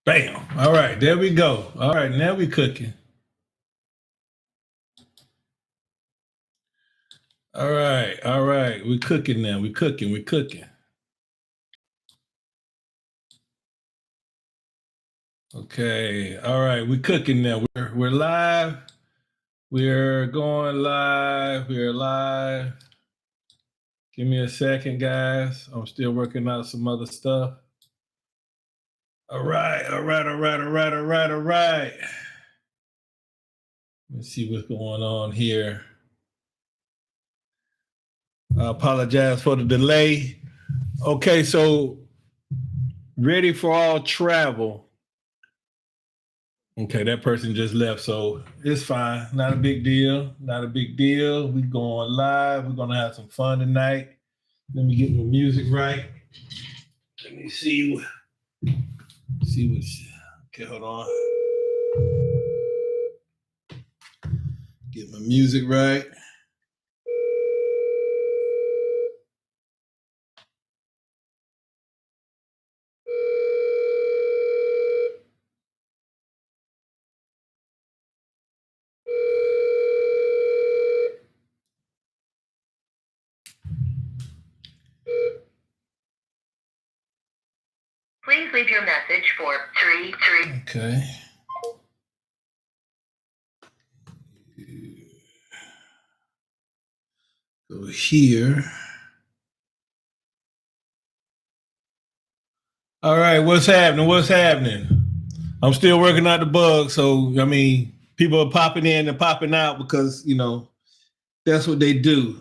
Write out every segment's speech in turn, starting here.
Bam. All right, there we go. All right, now we cooking. All right. We cooking now. We cooking. We cooking. Okay. All right, we cooking now. We're live. We're going live. We're live. Give me a second, guys. I'm still working out some other stuff. All right. All right. Let's see what's going on here. I apologize for the delay. Okay, so ready for all travel. Okay, that person just left, so it's fine. Not a big deal. Not a big deal. We going live. We're gonna have some fun tonight. Let me get my music right. Let me see. See what. Okay, hold on. Get my music right. Please leave your message for 33. Okay. Go here. All right, what's happening? What's happening? I'm still working out the bugs, so I mean, people are popping in and popping out because that's what they do.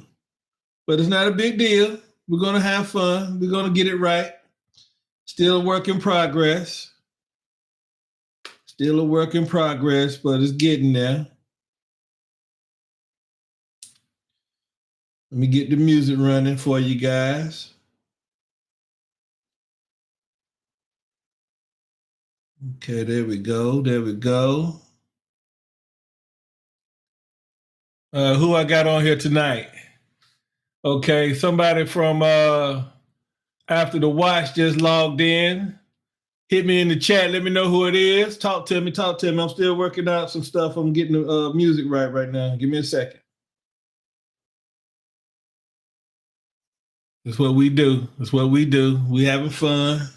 But it's not a big deal. We're gonna have fun. We're gonna get it right. Still a work in progress. Still a work in progress, but it's getting there. Let me get the music running for you guys. Okay, there we go. There we go. Who I got on here tonight? Okay, somebody from After the Watch just logged in. Hit me in the chat. Let me know who it is. Talk to me. Talk to me. I'm still working out some stuff. I'm getting the music right now. Give me a second. That's what we do. That's what we do. We having fun.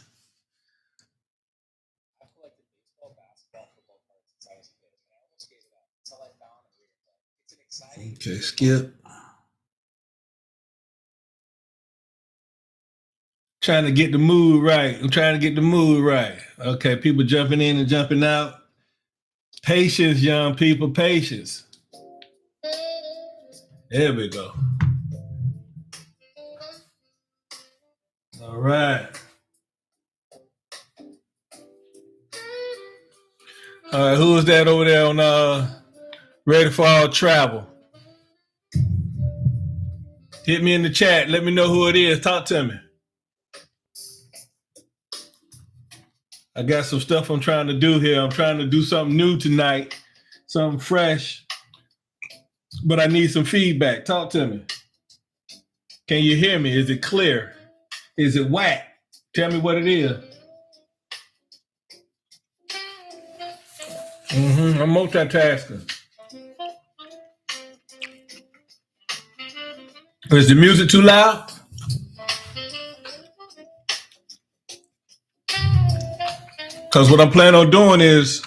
Okay, skip. Trying to get the mood right. I'm trying to get the mood right. Okay, people jumping in and jumping out. Patience, young people, patience. There we go. All right. All right, who is that over there on Ready for All Travel? Hit me in the chat. Let me know who it is. Talk to me. I got some stuff I'm trying to do here. I'm trying to do something new tonight, something fresh, but I need some feedback. Talk to me. Can you hear me? Is it clear? Is it whack? Tell me what it is. I'm multitasking. Is the music too loud? Because what I'm planning on doing is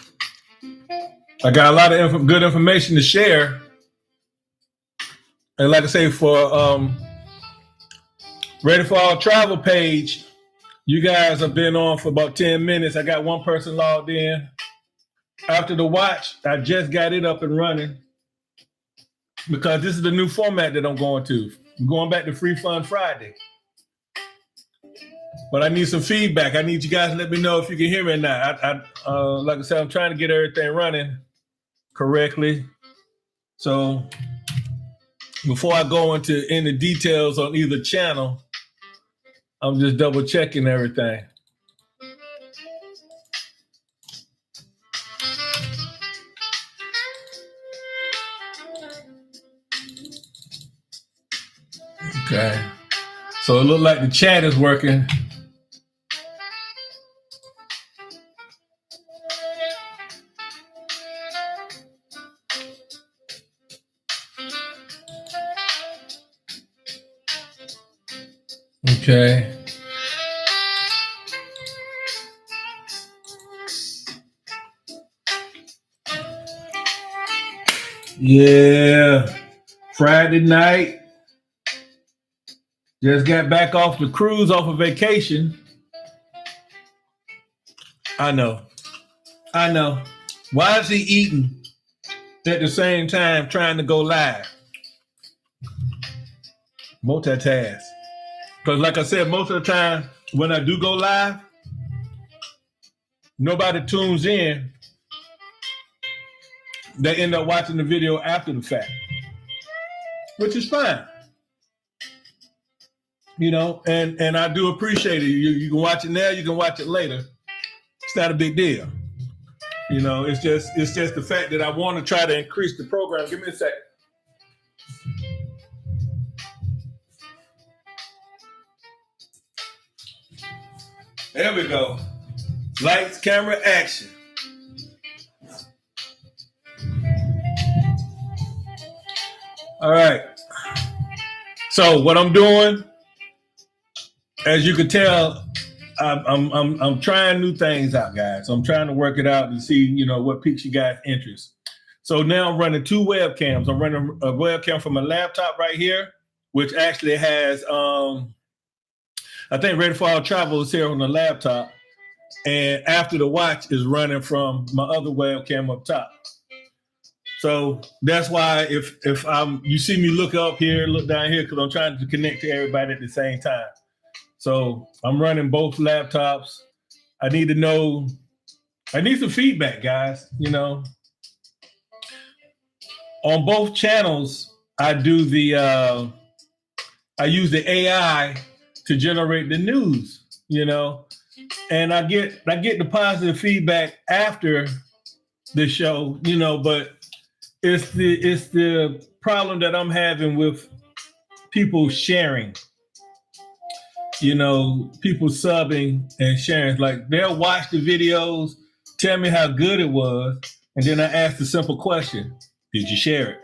I got a lot of good information to share. And like I say, for Ready for All Travel page, you guys have been on for about 10 minutes. I got one person logged in. After the watch, I just got it up and running because this is the new format that I'm going to. I'm going back to Free Fun Friday. But I need some feedback. I need you guys to let me know if you can hear me or not. Like I said, I'm trying to get everything running correctly. So before I go into any details on either channel, I'm just double checking everything. Okay. So it looks like the chat is working. Okay. Yeah. Friday night. Just got back off the cruise, off of vacation. I know. Why is he eating at the same time trying to go live? Multitask. Because like I said, most of the time when I do go live, nobody tunes in. They end up watching the video after the fact, which is fine. You know, and I do appreciate it. You can watch it now, you can watch it later. It's not a big deal. You know, it's just the fact that I want to try to increase the program. Give me a second. There we go. Lights, camera, action. All right. So what I'm doing, as you can tell, I'm trying new things out, guys. I'm trying to work it out to see, you know, what piques you guys' interest. So now I'm running two webcams. I'm running a webcam from a laptop right here, which actually has, I think Ready for Our Travel is here on the laptop. And After the Watch is running from my other webcam up top. So that's why if you see me look up here, look down here, because I'm trying to connect to everybody at the same time. So I'm running both laptops. I need some feedback, guys. You know, on both channels, I use the AI to generate the news, you know, and I get the positive feedback after the show, you know, but it's the problem that I'm having with people sharing. You know, people subbing and sharing. Like, they'll watch the videos, tell me how good it was, and then I ask the simple question: did you share it?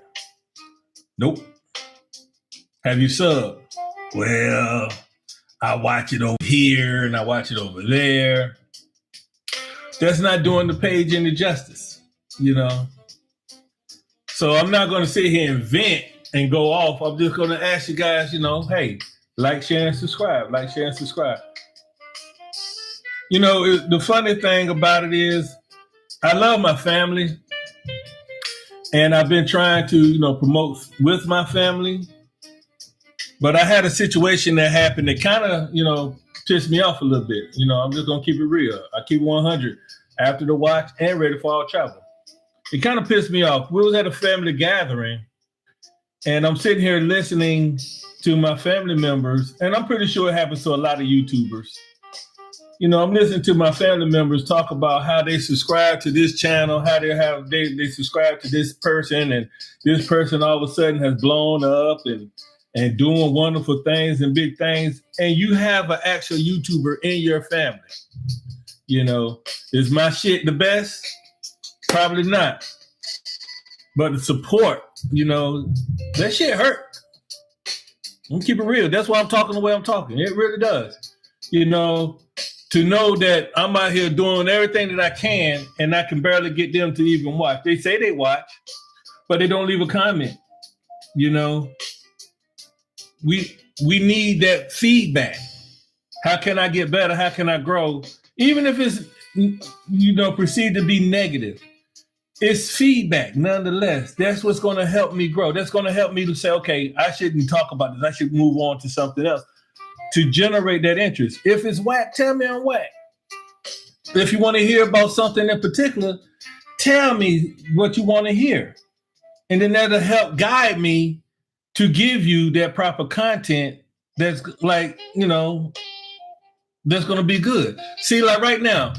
Nope. Have you subbed? Well, I watch it over here and I watch it over there. That's not doing the page any justice, you know. So I'm not going to sit here and vent and go off. I'm just going to ask you guys, you know, hey, like, share, and subscribe. Like, share, and subscribe. You know, the funny thing about it is I love my family, and I've been trying to, you know, promote with my family. But I had a situation that happened that kind of, you know, pissed me off a little bit. You know, I'm just going to keep it real. I keep 100 After the Watch and Ready for Our Travel. It kind of pissed me off. We was at a family gathering, and I'm sitting here listening to my family members, and I'm pretty sure it happens to a lot of YouTubers. You know, I'm listening to my family members talk about how they subscribe to this channel, how they subscribe to this person, and this person all of a sudden has blown up and doing wonderful things and big things. And you have an actual YouTuber in your family. You know, is my shit the best? Probably not. But the support, you know, that shit hurt. I'm keep it real. That's why I'm talking the way I'm talking. It really does. You know, to know that I'm out here doing everything that I can, and I can barely get them to even watch. They say they watch, but they don't leave a comment. You know, we need that feedback. How can I get better? How can I grow? Even if it's, you know, perceived to be negative, it's feedback nonetheless. That's what's going to help me grow. That's going to help me to say, okay, I shouldn't talk about this. I should move on to something else to generate that interest. If it's whack, tell me I'm whack. If you want to hear about something in particular, tell me what you want to hear. And then that'll help guide me to give you that proper content that's like, you know, that's going to be good. See, like right now,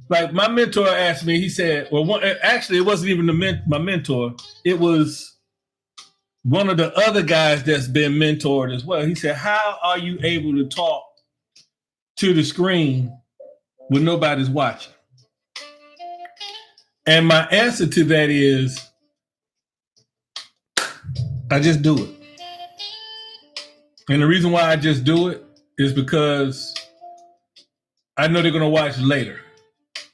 like my mentor asked me, he said, well, actually, it wasn't even my mentor. It was one of the other guys that's been mentored as well. He said, how are you able to talk to the screen when nobody's watching? And my answer to that is, I just do it. And the reason why I just do it is because I know they're going to watch later.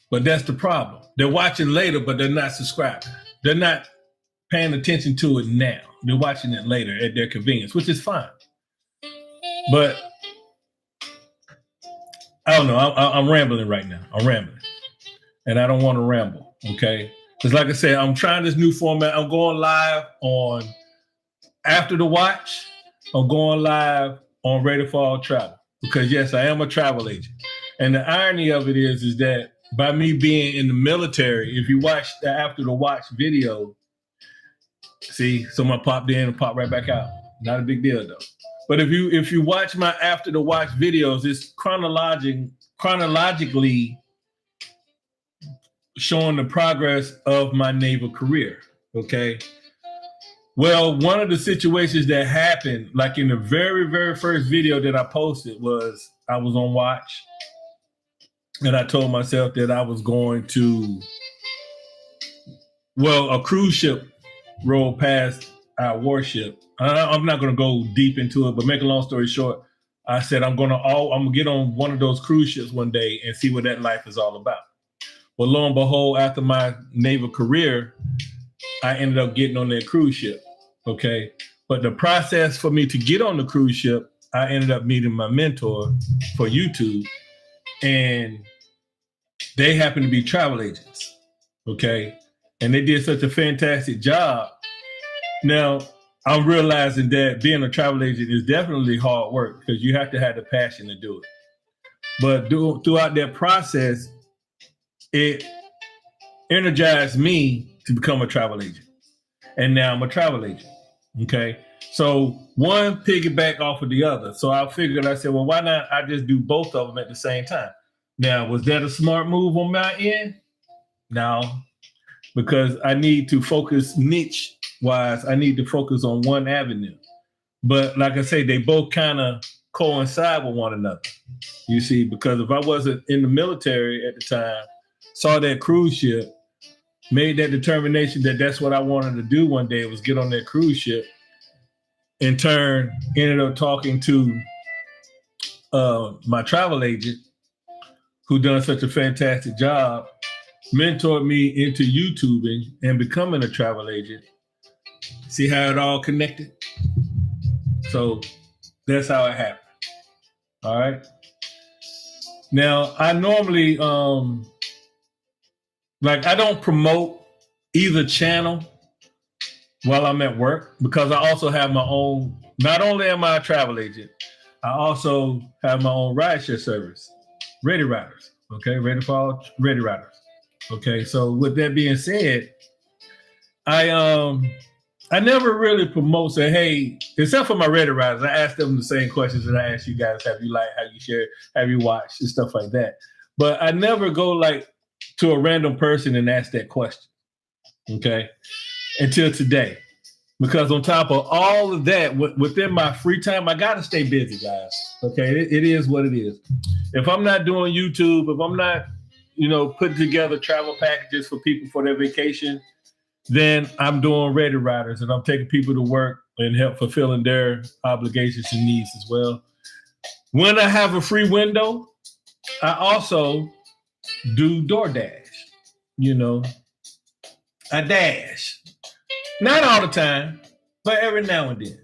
But that's the problem. They're watching later, but they're not subscribing. They're not paying attention to it now. They're watching it later at their convenience, which is fine. But I don't know. I'm rambling right now. I'm rambling. And I don't want to ramble, okay? Because like I said, I'm trying this new format. I'm going live on After the Watch. I'm going live on Ready for All Travel. Because, yes, I am a travel agent. And the irony of it is that by me being in the military, if you watch the After the Watch video, see, someone popped in and popped right back out. Not a big deal, though. But if you watch my After the Watch videos, it's chronologically showing the progress of my naval career, okay? Well, one of the situations that happened, like in the very, very first video that I posted was I was on watch, and I told myself that I was going to, a cruise ship rolled past our warship. I'm not going to go deep into it, but make a long story short, I said I'm going to get on one of those cruise ships one day and see what that life is all about. Well, lo and behold, after my naval career, I ended up getting on that cruise ship, okay? But the process for me to get on the cruise ship, I ended up meeting my mentor for YouTube, and they happen to be travel agents, okay? And they did such a fantastic job. Now, I'm realizing that being a travel agent is definitely hard work because you have to have the passion to do it. But throughout that process, it energized me to become a travel agent. And now I'm a travel agent, okay? So one piggyback off of the other. So I said, well, why not I just do both of them at the same time? Now, was that a smart move on my end? No, because I need to focus niche-wise. I need to focus on one avenue. But like I say, they both kind of coincide with one another, you see, because if I wasn't in the military at the time, saw that cruise ship, made that determination that that's what I wanted to do one day was get on that cruise ship, in turn, ended up talking to my travel agent who done such a fantastic job, mentored me into YouTubing and becoming a travel agent. See how it all connected? So that's how it happened. All right. Now, I normally, I don't promote either channel while I'm at work because I also have my own, not only am I a travel agent, I also have my own rideshare service, Ready Riders, okay? Ready for All Ready Riders. Okay, so with that being said, I never really promote, say, hey, except for my Reddit riders, I ask them the same questions that I ask you guys. Have you liked, have you shared, have you watched, and stuff like that. But I never go to a random person and ask that question, okay, until today. Because on top of all of that, within my free time, I got to stay busy, guys, okay? It is what it is. If I'm not doing YouTube, if I'm not, putting together travel packages for people for their vacation, then I'm doing Ready Riders and I'm taking people to work and help fulfilling their obligations and needs as well. When I have a free window, I also do DoorDash. I dash. Not all the time, but every now and then.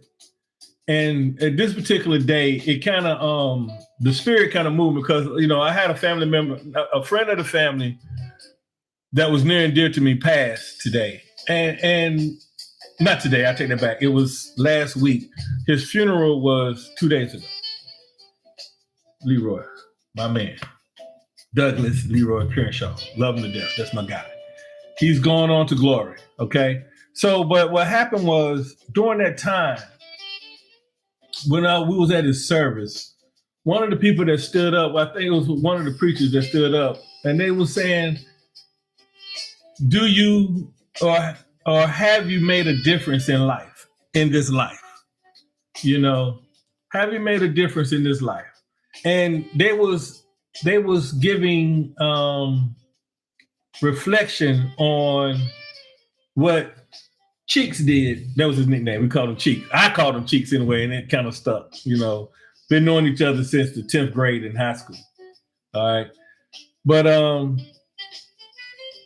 And at this particular day, it kind of, the spirit kind of moved because, I had a family member, a friend of the family that was near and dear to me passed today. And not today, I take that back. It was last week. His funeral was 2 days ago. Leroy, my man. Douglas Leroy Crenshaw. Love him to death. That's my guy. He's gone on to glory, okay? So, but what happened was during that time, when we was at his service, one of the people that stood up, I think it was one of the preachers that stood up, and they were saying, do you or have you made a difference in life, in this life? Have you made a difference in this life? And they was giving reflection on what Cheeks did. That was his nickname. We called him Cheeks. I called him Cheeks anyway, and it kind of stuck, been knowing each other since the 10th grade in high school. All right. But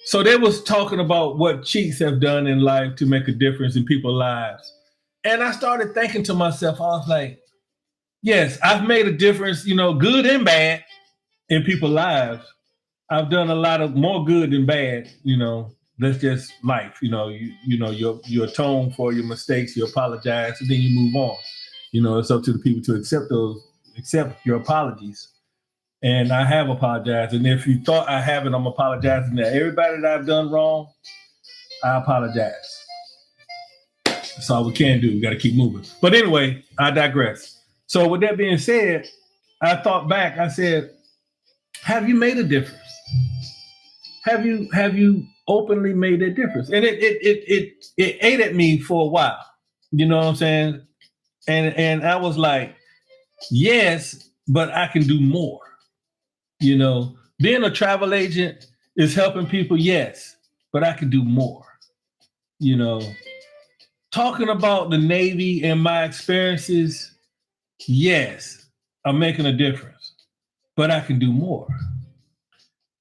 so they was talking about what cheats have done in life to make a difference in people's lives. And I started thinking to myself, I was like, yes, I've made a difference, good and bad in people's lives. I've done a lot of more good than bad, that's just life. You atone for your mistakes, you apologize, and then you move on. It's up to the people to accept your apologies. And I have apologized. And if you thought I haven't, I'm apologizing to everybody that I've done wrong. I apologize. That's all we can do. We got to keep moving. But anyway, I digress. So with that being said, I thought back. I said, have you made a difference? Have you openly made a difference? And it ate at me for a while. You know what I'm saying? And I was like, yes, but I can do more. Being a travel agent is helping people, yes, but I can do more. Talking about the Navy and my experiences, yes, I'm making a difference, but I can do more.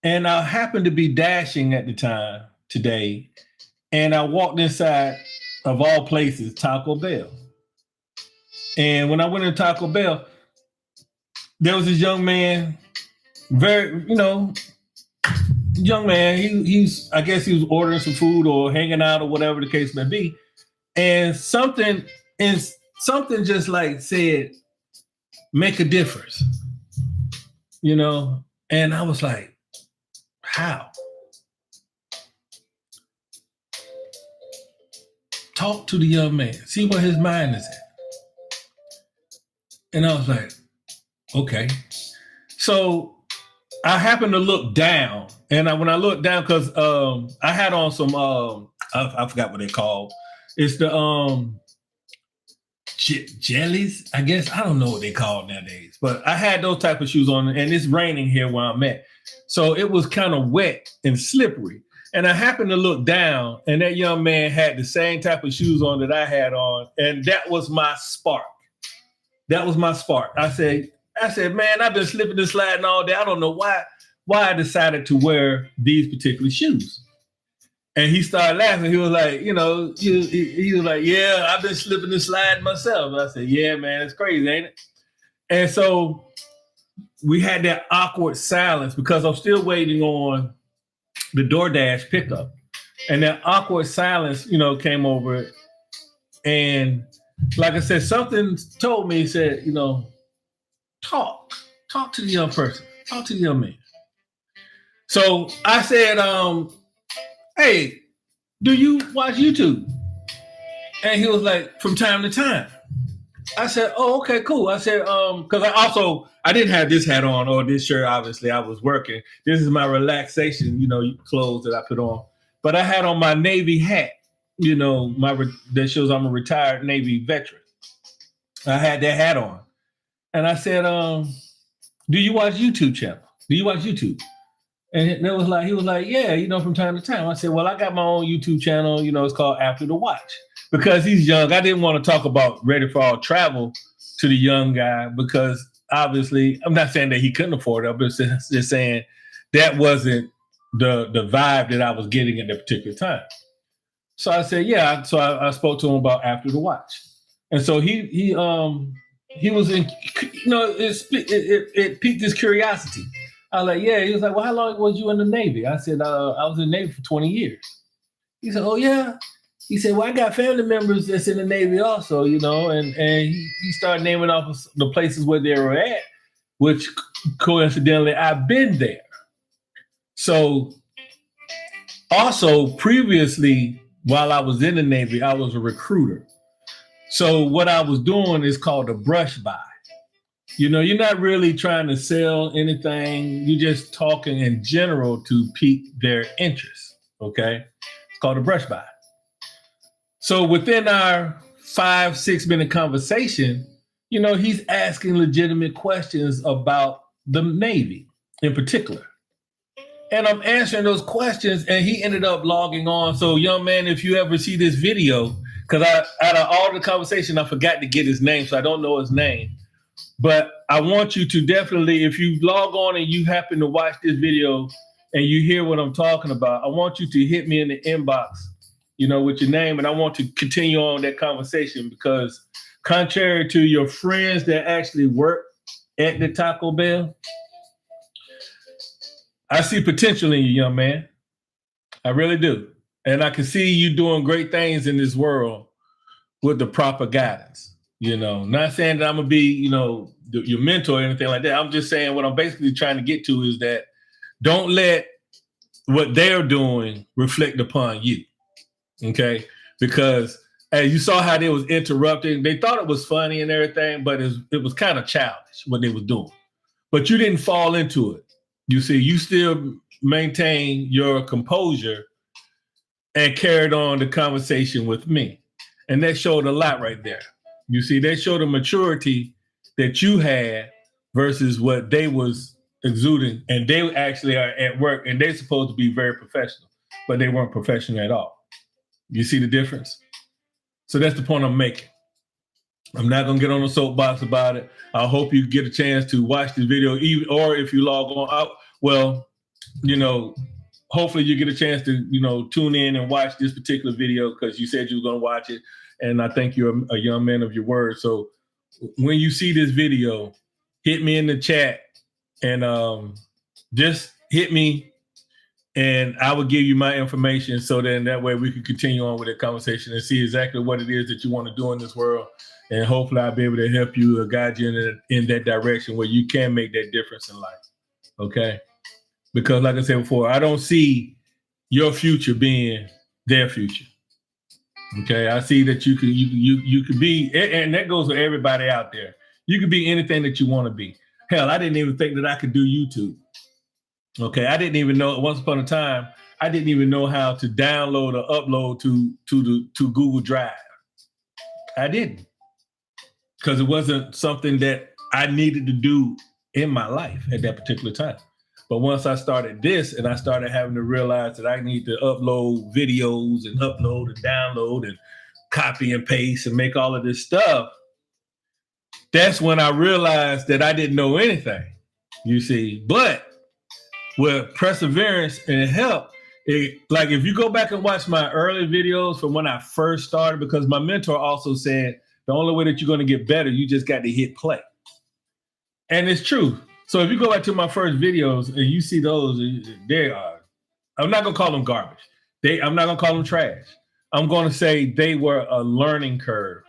And I happened to be dashing at the time today, and I walked inside, of all places, Taco Bell. And when I went in Taco Bell, there was this young man, very, young man. He's I guess he was ordering some food or hanging out or whatever the case may be. And something just like said, make a difference, And I was like, how? Talk to the young man, see where his mind is at. And I was like, okay. So I happened to look down, and when I looked down, because I had on some I forgot what they called. It's the jellies, I guess. I don't know what they call it nowadays, but I had those type of shoes on, and it's raining here where I'm at, so it was kind of wet and slippery. And I happened to look down, and that young man had the same type of shoes on that I had on, and that was my spark. I said, man, I've been slipping and sliding all day. I don't know why I decided to wear these particular shoes. And he started laughing. He was like, he was like, yeah, I've been slipping and sliding myself. And I said, yeah, man, it's crazy, ain't it? And so we had that awkward silence because I'm still waiting on the DoorDash pickup. And that awkward silence, came over it. And like I said, something told me, said, talk to the young person, talk to the young man. So I said, hey, do you watch YouTube? And he was like, from time to time. I said, oh, okay, cool. I said, because I didn't have this hat on or this shirt, obviously. I was working. This is my relaxation, clothes that I put on. But I had on my Navy hat, that shows I'm a retired Navy veteran. I had that hat on. And I said, do you watch YouTube channel? Do you watch YouTube? And he was like, yeah, from time to time. I said, well, I got my own YouTube channel, it's called After the Watch. Because he's young, I didn't want to talk about Ready for All Travel to the young guy because obviously, I'm not saying that he couldn't afford it, but just saying that wasn't the vibe that I was getting at that particular time. So I said, yeah. So I spoke to him about After the Watch. And so he was in, it piqued his curiosity. I was like, yeah. He was like, well, how long was you in the Navy? I said, I was in the Navy for 20 years. He said, oh, yeah. He said, well, I got family members that's in the Navy also, and he started naming off the places where they were at, which coincidentally, I've been there. So also previously, while I was in the Navy, I was a recruiter. So what I was doing is called a brush buy. You're not really trying to sell anything. You're just talking in general to pique their interest, okay? It's called a brush buy. So within our 5-6 minute conversation, he's asking legitimate questions about the Navy in particular. And I'm answering those questions, and he ended up logging on. So young man, if you ever see this video, because out of all the conversation, I forgot to get his name, so I don't know his name. But I want you to definitely, if you log on and you happen to watch this video and you hear what I'm talking about, I want you to hit me in the inbox, with your name, and I want to continue on that conversation because contrary to your friends that actually work at the Taco Bell, I see potential in you, young man. I really do. And I can see you doing great things in this world with the proper guidance. Not saying that I'm going to be, your mentor or anything like that. I'm just saying what I'm basically trying to get to is that don't let what they're doing reflect upon you. Okay? Because as you saw how they was interrupting, they thought it was funny and everything, but it was kind of childish what they was doing. But you didn't fall into it. You see, you still maintain your composure and carried on the conversation with me. And that showed a lot right there. You see, that showed a maturity that you had versus what they was exuding. And they actually are at work and they're supposed to be very professional, but they weren't professional at all. You see the difference? So that's the point I'm making. I'm not going to get on a soapbox about it. I hope you get a chance to watch this video, or if you log on out, well, hopefully you get a chance to, tune in and watch this particular video because you said you were going to watch it. And I think you're a young man of your word. So when you see this video, hit me in the chat and just hit me and I will give you my information so then that way we can continue on with the conversation and see exactly what it is that you want to do in this world. And hopefully I'll be able to help you or guide you in that direction where you can make that difference in life. Okay? Because like I said before, I don't see your future being their future. Okay, I see that you could be, and that goes for everybody out there. You could be anything that you want to be. Hell, I didn't even think that I could do YouTube. Okay, I didn't even know. Once upon a time, I didn't even know how to download or upload to Google Drive. I didn't, because it wasn't something that I needed to do in my life at that particular time. But once I started this and I started having to realize that I need to upload videos and upload and download and copy and paste and make all of this stuff, that's when I realized that I didn't know anything, you see. But with perseverance and help, like if you go back and watch my early videos from when I first started, because my mentor also said, the only way that you're going to get better, you just got to hit play. And it's true. So if you go back to my first videos and you see those, they are, I'm not going to call them garbage. I'm not going to call them trash. I'm going to say they were a learning curve.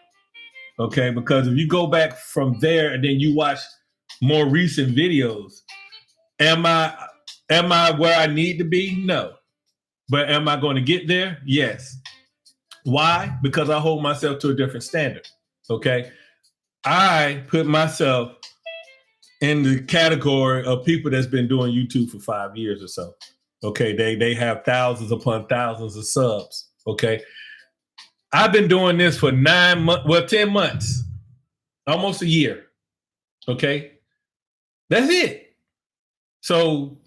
Okay. Because if you go back from there and then you watch more recent videos, am I where I need to be? No. But am I going to get there? Yes. Why? Because I hold myself to a different standard. Okay. I put myself in the category of people that's been doing YouTube for 5 years or so. Okay, they have thousands upon thousands of subs. Okay, I've been doing this for 9 months, 10 months, almost a year. Okay, that's it. So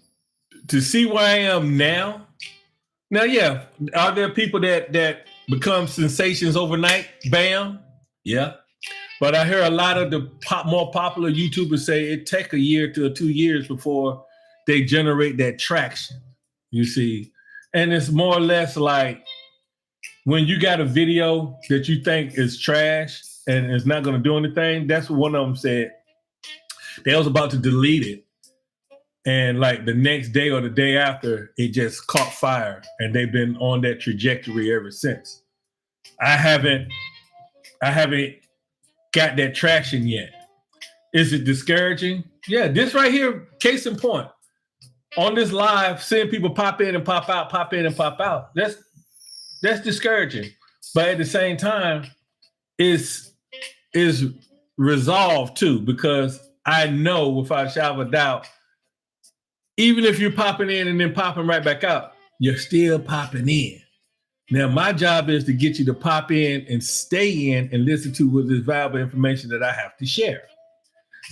to see where I am now, yeah, are there people that become sensations overnight? Bam, yeah. But I hear a lot of the more popular YouTubers say it take a year to 2 years before they generate that traction, you see. And it's more or less like when you got a video that you think is trash and it's not going to do anything, that's what one of them said. They was about to delete it. And like the next day or the day after, it just caught fire. And they've been on that trajectory ever since. I haven't got that traction yet. Is it discouraging? Yeah, this right here, case in point. On this live, seeing people pop in and pop out, pop in and pop out. That's discouraging. But at the same time, is resolved too, because I know without a shadow of a doubt, even if you're popping in and then popping right back out, you're still popping in. Now, my job is to get you to pop in and stay in and listen to this valuable information that I have to share.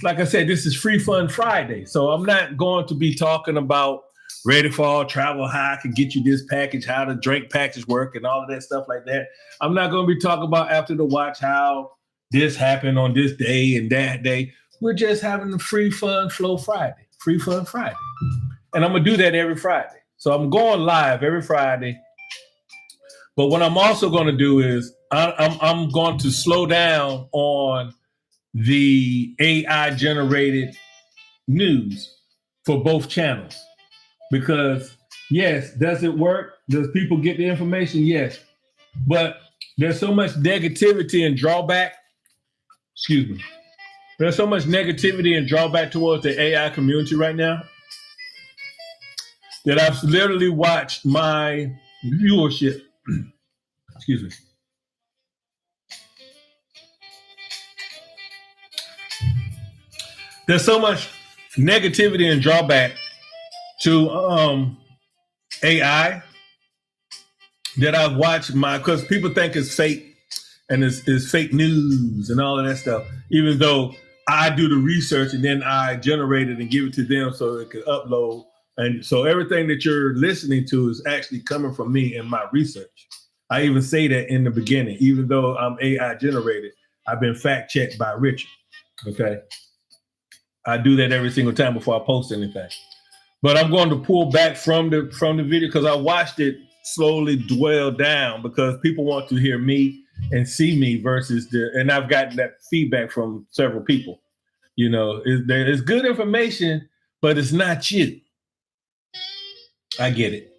Like I said, this is Free Fun Friday. So I'm not going to be talking about ready for all travel, how I can get you this package, how the drink package work and all of that stuff like that. I'm not going to be talking about after the watch how this happened on this day and that day. we're just having a free fun flow Friday, free fun Friday. And I'm going to do that every Friday. So I'm going live every Friday. But what I'm also going to do is I'm going to slow down on the AI generated news for both channels. Because yes, does it work? Does people get the information? Yes. But there's so much negativity and drawback. Excuse me. There's so much negativity and drawback towards the AI community right now that I've literally watched my viewership. Excuse me. There's so much negativity and drawback to AI that I've watched because people think it's fake and it's fake news and all of that stuff, even though I do the research and then I generate it and give it to them so it can upload. And so everything that you're listening to is actually coming from me and my research. I even say that in the beginning, even though I'm AI generated, I've been fact checked by Richard. Okay. I do that every single time before I post anything. But I'm going to pull back from the video because I watched it slowly dwell down because people want to hear me and see me versus and I've gotten that feedback from several people. You know, it's good information, but it's not you. I get it.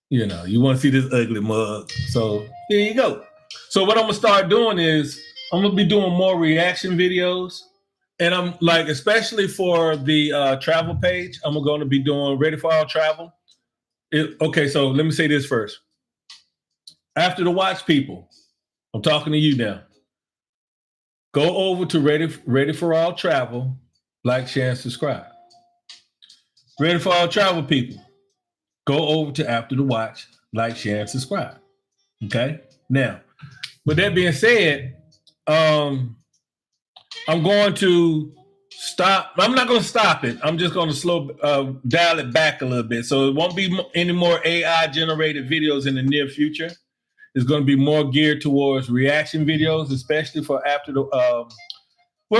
You know, you want to see this ugly mug. So here you go. So what I'm going to start doing is I'm going to be doing more reaction videos. And I'm like, especially for the travel page, I'm going to be doing Ready for All Travel. Okay, so let me say this first. After the watch people, I'm talking to you now. Go over to Ready for All Travel, like, share, and subscribe. Ready for All Travel people, go over to After the Watch, like, share, and subscribe. Okay? Now, with that being said, I'm going to stop. I'm not going to stop it. I'm just going to dial it back a little bit. So it won't be any more AI generated videos in the near future. It's going to be more geared towards reaction videos, especially for after the,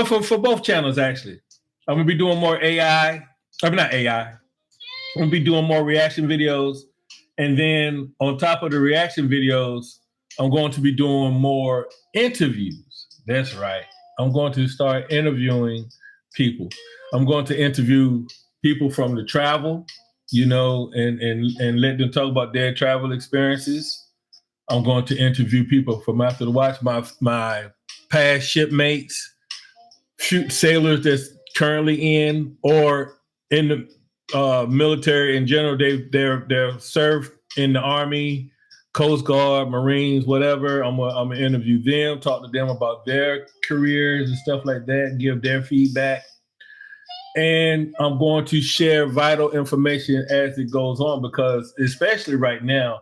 for both channels, actually. I'm going to be doing more AI. I'm not AI. I'm going to be doing more reaction videos. And then on top of the reaction videos, I'm going to be doing more interviews. That's right. I'm going to start interviewing people. I'm going to interview people from the travel, you know, and let them talk about their travel experiences. I'm going to interview people from After the Watch, my past shipmates, sailors that's currently in or in the military in general. They're served in the Army, Coast Guard, Marines, whatever. I'm gonna interview them, talk to them about their careers and stuff like that, give their feedback. And I'm going to share vital information as it goes on because especially right now,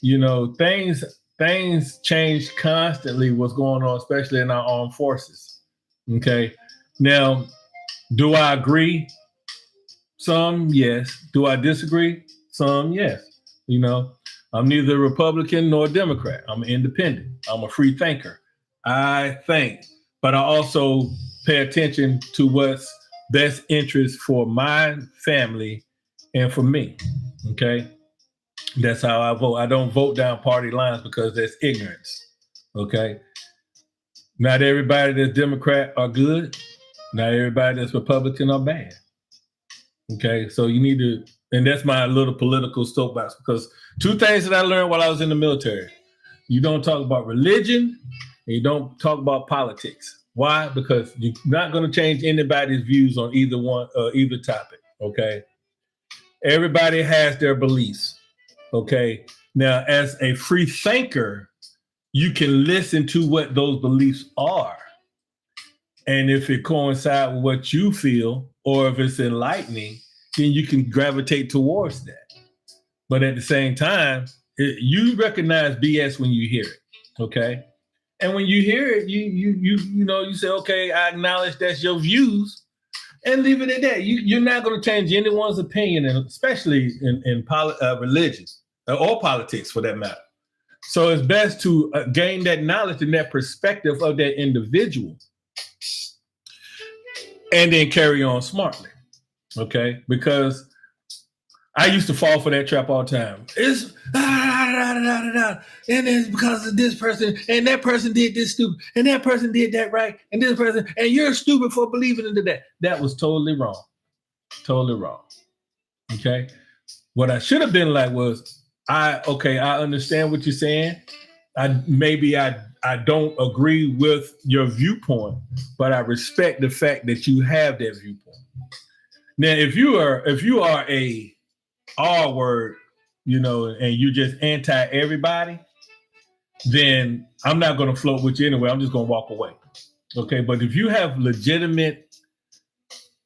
you know, things change constantly what's going on, especially in our armed forces. Okay. Now, do I agree? Some, yes. Do I disagree? Some, yes. You know, I'm neither Republican nor Democrat. I'm independent. I'm a free thinker. I think, but I also pay attention to what's best interest for my family and for me. Okay. That's how I vote. I don't vote down party lines because that's ignorance. Okay. Not everybody that's Democrat are good. Not everybody that's Republican are bad. Okay. So you need to, and that's my little political soapbox because two things that I learned while I was in the military. You don't talk about religion and you don't talk about politics. Why? Because you're not going to change anybody's views on either topic. Okay. Everybody has their beliefs. Okay. Now, as a free thinker, you can listen to what those beliefs are. And if it coincides with what you feel, or if it's enlightening, then you can gravitate towards that. But at the same time, you recognize BS when you hear it. Okay. And when you hear it, you say, okay, I acknowledge that's your views and leave it at that. You're not going to change anyone's opinion, and especially in religion or politics for that matter. So it's best to gain that knowledge and that perspective of that individual. and then carry on smartly. Okay, because I used to fall for that trap all the time. It's and it's because of this person, and that person did this stupid, and that person did that right, and this person, and you're stupid for believing into that. That was totally wrong. Totally wrong. Okay. What I should have been like was, I understand what you're saying. I don't agree with your viewpoint, but I respect the fact that you have that viewpoint. Now, if you are a R word, and you're just anti everybody, then I'm not going to float with you anyway. I'm just going to walk away. Okay. But if you have legitimate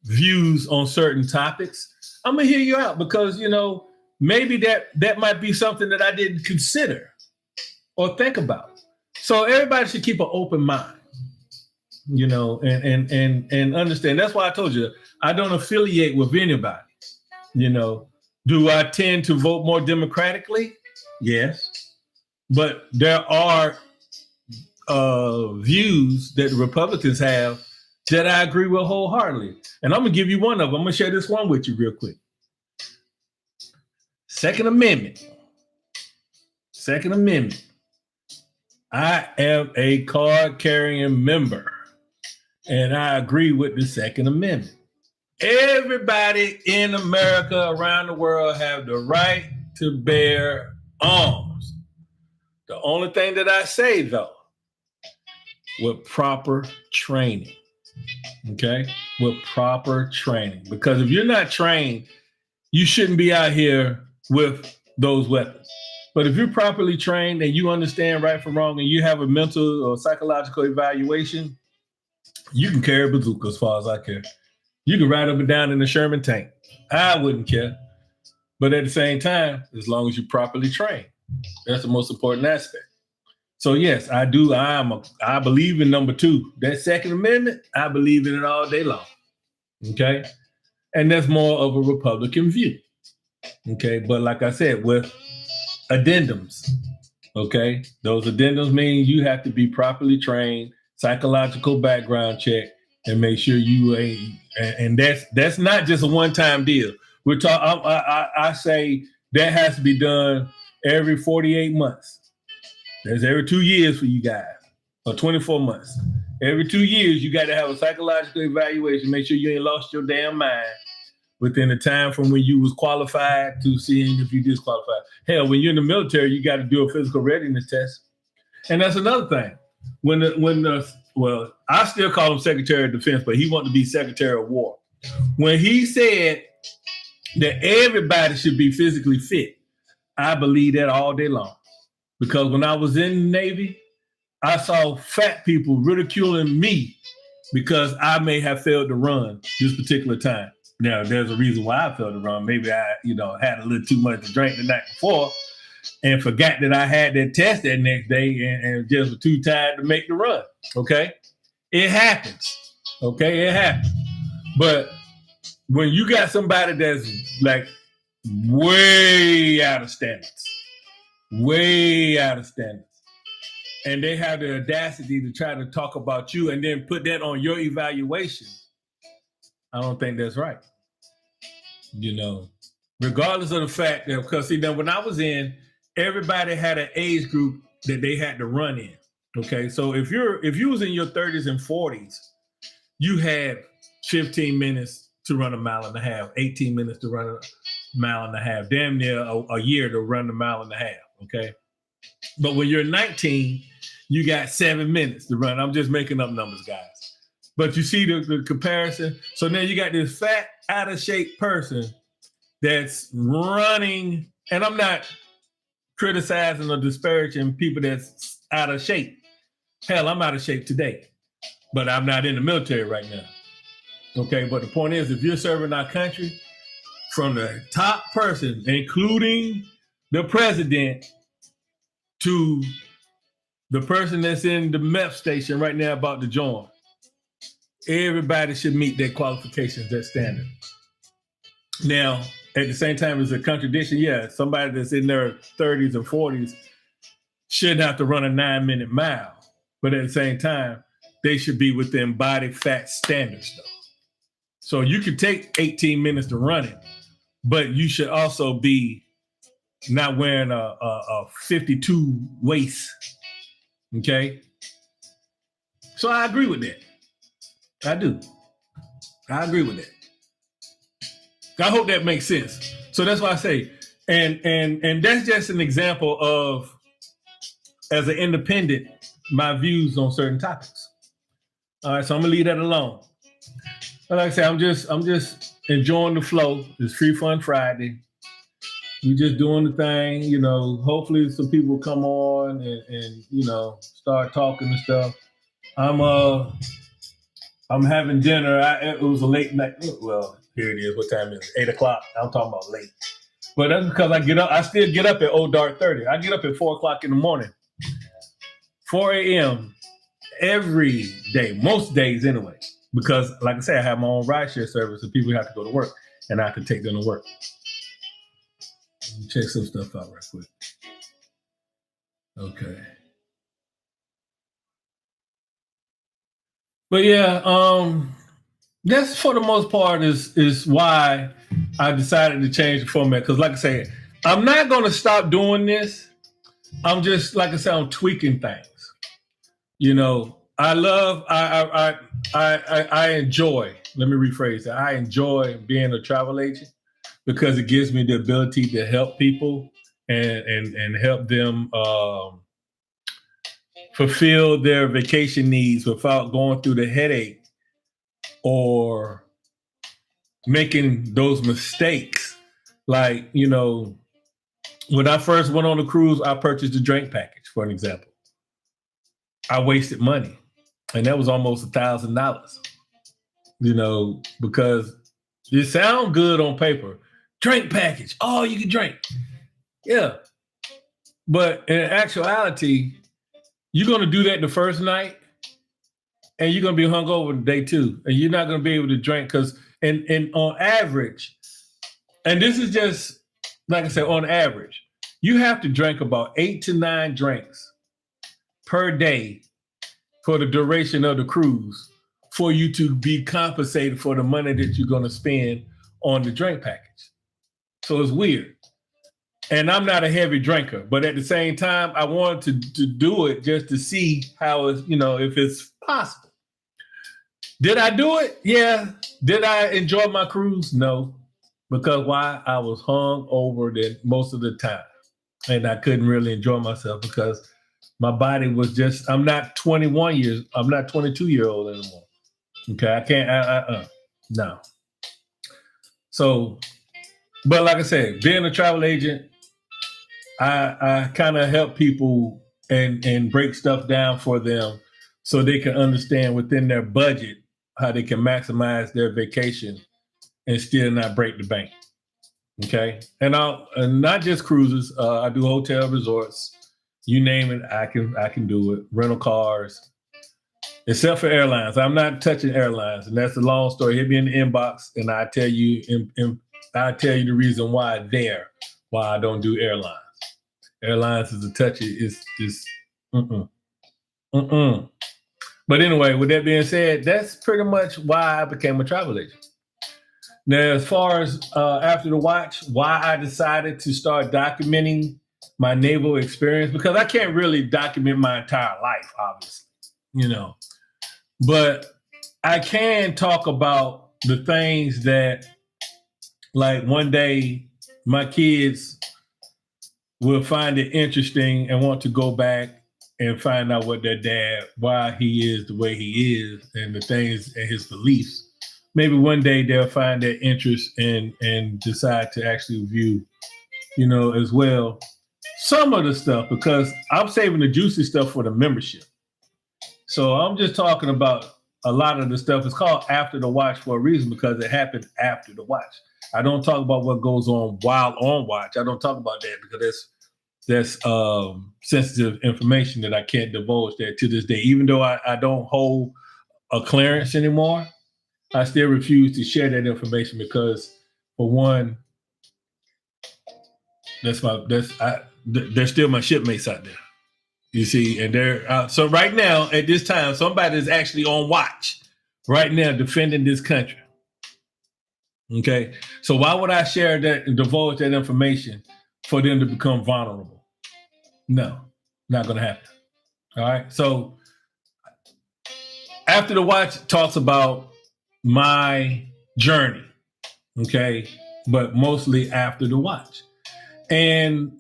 views on certain topics, I'm going to hear you out because, maybe that might be something that I didn't consider or think about. So everybody should keep an open mind, and understand. That's why I told you I don't affiliate with anybody. Do I tend to vote more democratically? Yes. But there are views that the Republicans have that I agree with wholeheartedly. And I'm going to give you one of them. I'm going to share this one with you real quick. Second Amendment. I am a card-carrying member, and I agree with the Second Amendment. Everybody in America, around the world, have the right to bear arms. The only thing that I say, though, with proper training, okay? With proper training. Because if you're not trained, you shouldn't be out here with those weapons. But if you're properly trained and you understand right from wrong and you have a mental or psychological evaluation, you can carry a bazooka as far as I care. You can ride up and down in the Sherman tank. I wouldn't care. But at the same time, as long as you're properly trained, that's the most important aspect. So yes, I do. I believe in number 2. That Second Amendment, I believe in it all day long. Okay. And that's more of a Republican view. Okay. But like I said, with addendums, okay, those addendums mean you have to be properly trained, psychological background check, and make sure you ain't. And that's not just a one-time deal. We're talking. I say that has to be done every 48 months. That's every 2 years for you guys, or 24 months. Every 2 years, you got to have a psychological evaluation. Make sure you ain't lost your damn mind within the time from when you was qualified to seeing if you disqualified. Hell, when you're in the military, you got to do a physical readiness test. And that's another thing. Well, I still call him Secretary of Defense, but he wanted to be Secretary of War. When he said that everybody should be physically fit, I believe that all day long. Because when I was in the Navy, I saw fat people ridiculing me because I may have failed to run this particular time. Now, there's a reason why I failed to run. Maybe I, had a little too much to drink the night before and forgot that I had that test that next day and just was too tired to make the run. Okay? It happens. Okay? It happens. But when you got somebody that's like way out of standards, and they have the audacity to try to talk about you and then put that on your evaluation, I don't think that's right. Regardless of the fact that, because see, now when I was in, everybody had an age group that they had to run in. Okay, so if you was in your 30s and 40s, you had 15 minutes to run a mile and a half, 18 minutes to run a mile and a half, damn near a year to run a mile and a half. Okay, but when you're 19, you got 7 minutes to run. I'm just making up numbers, guys. But you see the comparison. So now you got this fat, out of shape person that's running, and I'm not criticizing or disparaging people that's out of shape. Hell, I'm out of shape today, but I'm not in the military right now. Okay, but the point is, if you're serving our country, from the top person, including the president, to the person that's in the MEP station right now about to join, everybody should meet their qualifications, that standard. Now, at the same time, it's a contradiction. Yeah, somebody that's in their 30s or 40s shouldn't have to run a 9-minute mile. But at the same time, they should be within body fat standards, though. So you could take 18 minutes to run it, but you should also be not wearing a 52 waist. Okay. So I agree with that. I do. I agree with that. I hope that makes sense. So that's why I say, and that's just an example of, as an independent, my views on certain topics. All right, so I'm gonna leave that alone. But like I say, I'm just enjoying the flow. It's Free Fun Friday. We just doing the thing, you know. Hopefully, some people come on and you know start talking and stuff. I'm having dinner. It was a late night. Well, here it is. What time is it? 8:00. I'm talking about late. But that's because I get up. I still get up at dark 30. I get up at 4:00 in the morning, 4 a.m. every day, most days anyway. Because, like I said, I have my own rideshare service, and people have to go to work, and I can take them to work. Let me check some stuff out right quick. Okay. But yeah, that's for the most part is why I decided to change the format. Because, like I said, I'm not going to stop doing this. I'm just, like I said, I'm tweaking things. You know, I enjoy. Let me rephrase that. I enjoy being a travel agent because it gives me the ability to help people and help them fulfill their vacation needs without going through the headache or making those mistakes. Like, you know, when I first went on a cruise, I purchased a drink package, for an example. I wasted money, and that was almost $1,000, you know, because it sounds good on paper. Drink package, oh, you can drink. Yeah. But in actuality, you're going to do that the first night, and you're going to be hungover day two, and you're not going to be able to drink because, and on average, and this is just, like I said, on average, you have to drink about 8 to 9 drinks per day for the duration of the cruise for you to be compensated for the money that you're going to spend on the drink package. So it's weird. And I'm not a heavy drinker, but at the same time, I wanted to do it just to see how it's, you know, if it's possible. Did I do it? Yeah. Did I enjoy my cruise? No. Because why? I was hung over most of the time. And I couldn't really enjoy myself because my body was just, I'm not 22-year-old anymore. Okay. I can't, no. So, but like I said, being a travel agent, I kind of help people and break stuff down for them so they can understand within their budget how they can maximize their vacation and still not break the bank. Okay. And not just cruises. I do hotel resorts. You name it, I can do it. Rental cars, except for airlines. I'm not touching airlines, and that's a long story. Hit me in the inbox, and I tell you, the reason why I don't do airlines. Airlines is a touchy. It's just But anyway, with that being said, that's pretty much why I became a travel agent. Now, as far as after the watch, why I decided to start documenting my naval experience, because I can't really document my entire life, obviously, you know, but I can talk about the things that, like, one day my kids will find it interesting and want to go back and find out what their dad, why he is the way he is, and the things and his beliefs. Maybe one day they'll find their interest and decide to actually view, you know, as well, some of the stuff, because I'm saving the juicy stuff for the membership. So I'm just talking about a lot of the stuff. It's called After the Watch for a reason, because it happened after the watch. I don't talk about what goes on while on watch. I don't talk about that because that's sensitive information that I can't divulge that to this day. Even though I don't hold a clearance anymore, I still refuse to share that information because, for one, they're still my shipmates out there. You see, and they're out. So right now, at this time, somebody is actually on watch right now defending this country. Okay. So why would I share that and divulge that information for them to become vulnerable? No, not going to happen. All right. So after the watch talks about my journey. Okay. But mostly after the watch. And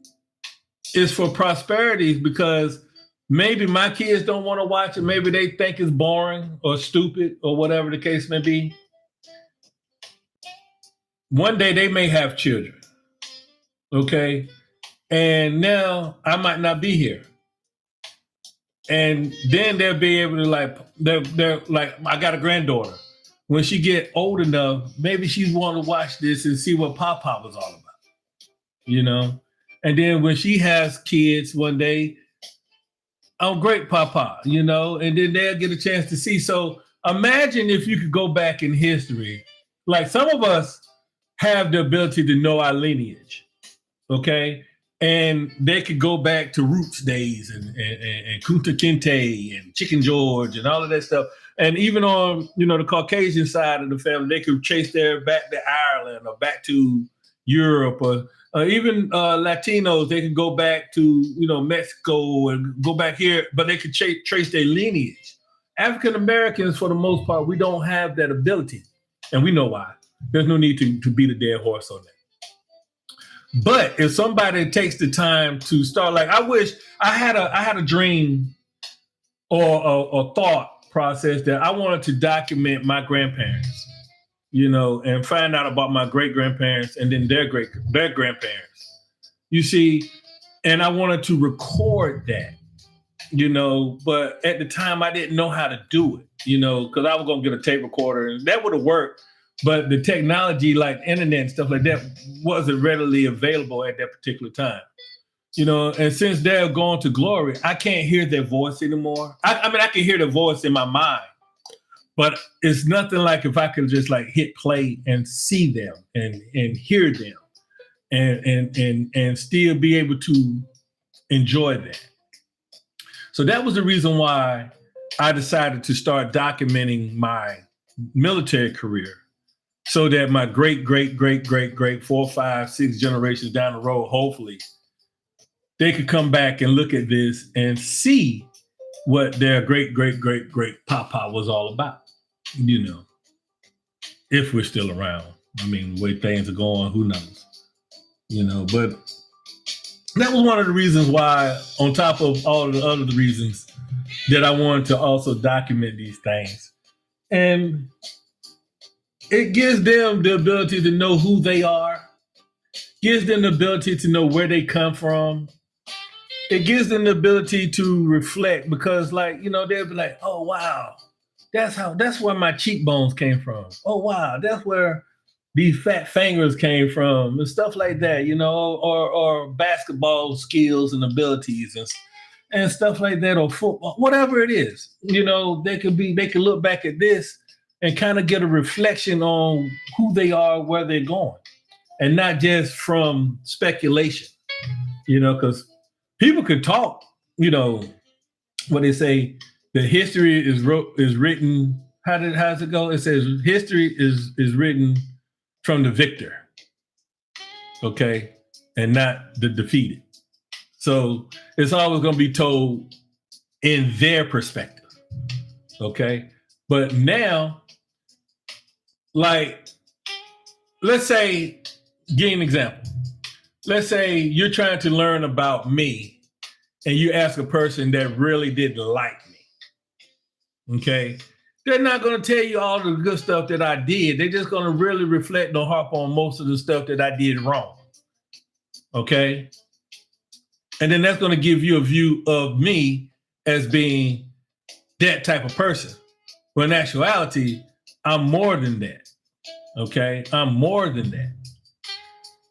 it's for prosperity because maybe my kids don't want to watch it. Maybe they think it's boring or stupid or whatever the case may be. One day they may have children. Okay. And now I might not be here. And then they'll be able to they're like, I got a granddaughter. When she get old enough, maybe she's want to watch this and see what Papa was all about. And then when she has kids one day, oh, great Papa, and then they'll get a chance to see. So imagine if you could go back in history. Like some of us have the ability to know our lineage. Okay. And they could go back to Roots days and Kunta Kinte and Chicken George and all of that stuff. And even on, the Caucasian side of the family, they could trace their back to Ireland or back to Europe or even Latinos, they could go back to, Mexico and go back here, but they could trace their lineage. African Americans, for the most part, we don't have that ability. And we know why. There's no need to beat a dead horse on that. But if somebody takes the time to start, like I wish I had a dream or a thought process that I wanted to document my grandparents, and find out about my great grandparents and then their grandparents. You see, and I wanted to record that, but at the time I didn't know how to do it, because I was gonna get a tape recorder and that would have worked. But the technology like internet and stuff like that wasn't readily available at that particular time. And since they're gone to glory, I can't hear their voice anymore. I mean, I can hear their voice in my mind, but it's nothing like if I could just like hit play and see them and hear them and still be able to enjoy that. So that was the reason why I decided to start documenting my military career. So that my great 4, 5, 6 generations down the road, hopefully, they could come back and look at this and see what their great Papa was all about, if we're still around. I mean, the way things are going, who knows, but that was one of the reasons why, on top of all of the other reasons, that I wanted to also document these things. And it gives them the ability to know who they are, gives them the ability to know where they come from. It gives them the ability to reflect because, they'll be like, oh, wow, that's where my cheekbones came from. Oh, wow, that's where these fat fingers came from and stuff like that, or basketball skills and abilities and stuff like that, or football, whatever it is, they could look back at this and kind of get a reflection on who they are, where they're going, and not just from speculation, because people could talk, what they say, the history is written. How does it go? It says history is written from the victor, okay, and not the defeated. So it's always going to be told in their perspective, okay. But now, like, let's say, give an example. Let's say you're trying to learn about me and you ask a person that really didn't like me. Okay. They're not going to tell you all the good stuff that I did. They're just going to really reflect and harp on most of the stuff that I did wrong. Okay. And then that's going to give you a view of me as being that type of person. But in actuality, I'm more than that. Okay, I'm more than that.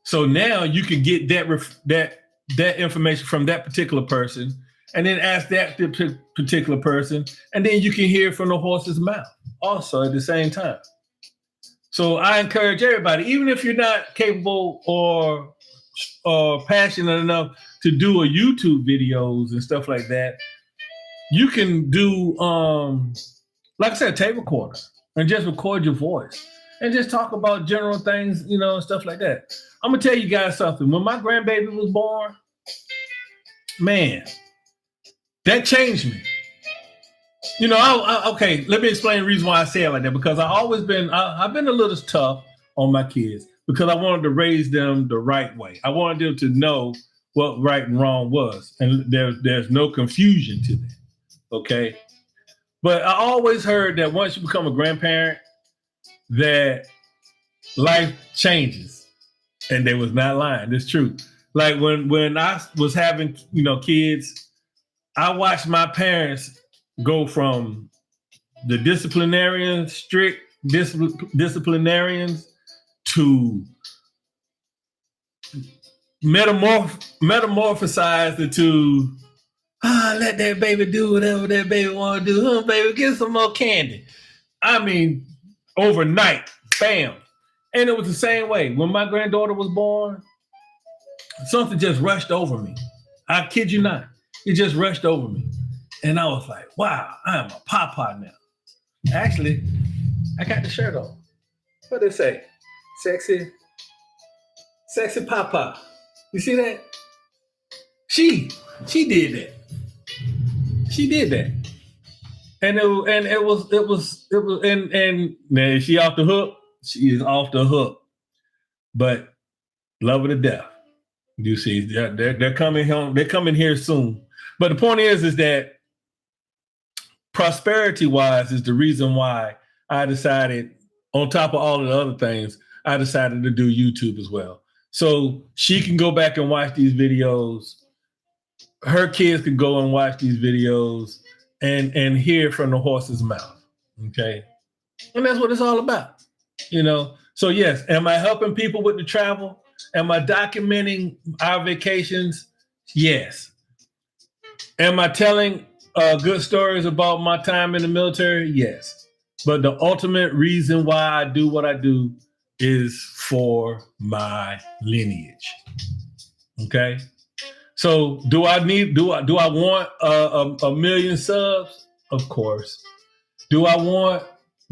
So now you can get that information from that particular person, and then ask that particular person, and then you can hear from the horse's mouth also at the same time. So I encourage everybody, even if you're not capable or passionate enough to do a YouTube videos and stuff like that, you can do like I said, a tape recorder and just record your voice. and just talk about general things, and stuff like that. I'm gonna tell you guys something. When my grandbaby was born, man, that changed me. Okay, let me explain the reason why I say it like that. Because I've been a little tough on my kids because I wanted to raise them the right way. I wanted them to know what right and wrong was, and there's no confusion to that. Okay, but I always heard that once you become a grandparent, that life changes, and they was not lying. It's true. Like when I was having kids, I watched my parents go from the strict disciplinarians to metamorphosized into let that baby do whatever that baby want to do. Baby, get some more candy. I mean, overnight, bam. And it was the same way. When my granddaughter was born, something just rushed over me. I kid you not. It just rushed over me. And I was like, wow, I am a papa now. Actually, I got the shirt on. What did it say? Sexy papa. You see that? She did that. She did that. And it was and now is she off the hook? She is off the hook. But love her to death. You see, they're coming home. They're coming here soon. But the point is that prosperity-wise is the reason why I decided, on top of all of the other things, I decided to do YouTube as well. So she can go back and watch these videos. Her kids can go and watch these videos and hear from the horse's mouth. Okay. And that's what it's all about. So yes, am I helping people with the travel? Am I documenting our vacations? Yes. Am I telling good stories about my time in the military? Yes. But the ultimate reason why I do what I do is for my lineage. Okay. So do I want a million subs? Of course. Do I want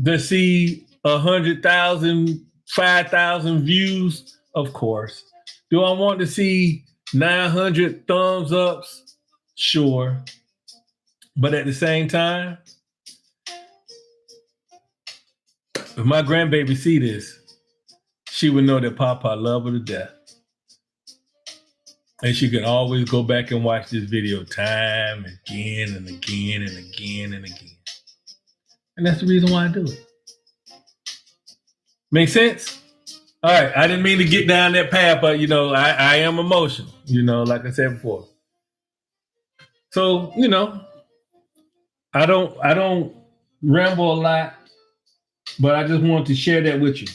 to see 100,000, 5,000 views? Of course. Do I want to see 900 thumbs ups? Sure. But at the same time, if my grandbaby see this, she would know that Papa love her to death. And she can always go back and watch this video time and again and again and again and again. And that's the reason why I do it. Make sense? All right. I didn't mean to get down that path, but I am emotional, like I said before. So, I don't ramble a lot, but I just wanted to share that with you.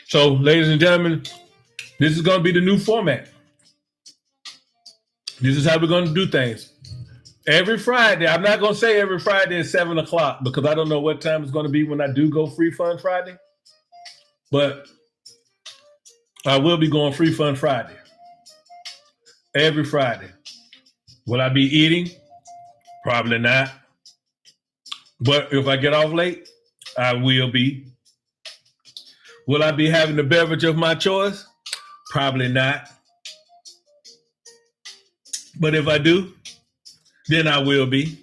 So, ladies and gentlemen, this is going to be the new format. This is how we're going to do things. Every Friday, I'm not going to say every Friday at 7 o'clock because I don't know what time it's going to be when I do go Free Fun Friday. But I will be going Free Fun Friday. Every Friday. Will I be eating? Probably not. But if I get off late, I will be. Will I be having the beverage of my choice? Probably not. But if I do, then I will be.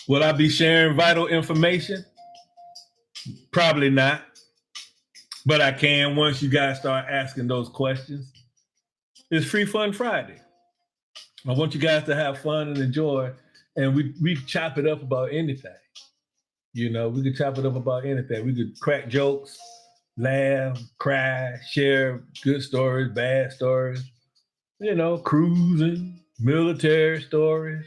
Will I be sharing vital information? Probably not. But I can once you guys start asking those questions. It's Free Fun Friday. I want you guys to have fun and enjoy. And we chop it up about anything. We could chop it up about anything. We could crack jokes, laugh, cry, share good stories, bad stories, cruising, military stories,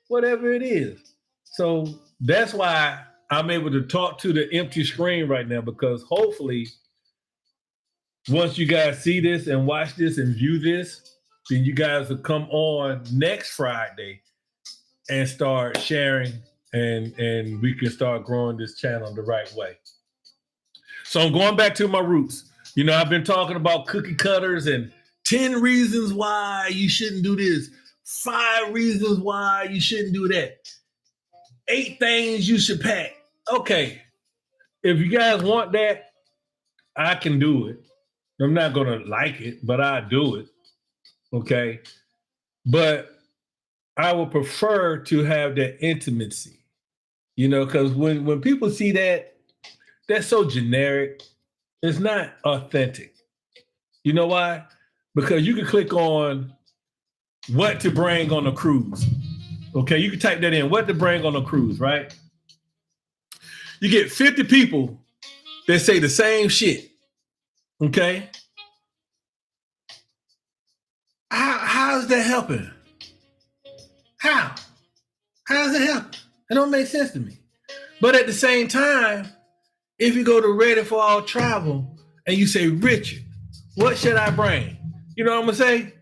whatever it is. So that's why I'm able to talk to the empty screen right now, because hopefully once you guys see this and watch this and view this, then you guys will come on next Friday and start sharing and we can start growing this channel the right way. So I'm going back to my roots. I've been talking about cookie cutters and 10 reasons why you shouldn't do this, 5 reasons why you shouldn't do that, 8 things you should pack. Okay, if you guys want that, I can do it. I'm not gonna like it, but I do it. Okay. But I would prefer to have that intimacy, because when people see that, that's so generic. It's not authentic. You know why? Because you can click on what to bring on a cruise. Okay, you can type that in, what to bring on a cruise, right? You get 50 people that say the same shit. Okay? How is that helping? How? How does it help? It don't make sense to me. But at the same time, if you go to Ready for All Travel and you say, Richard, what should I bring? You know what I'm gonna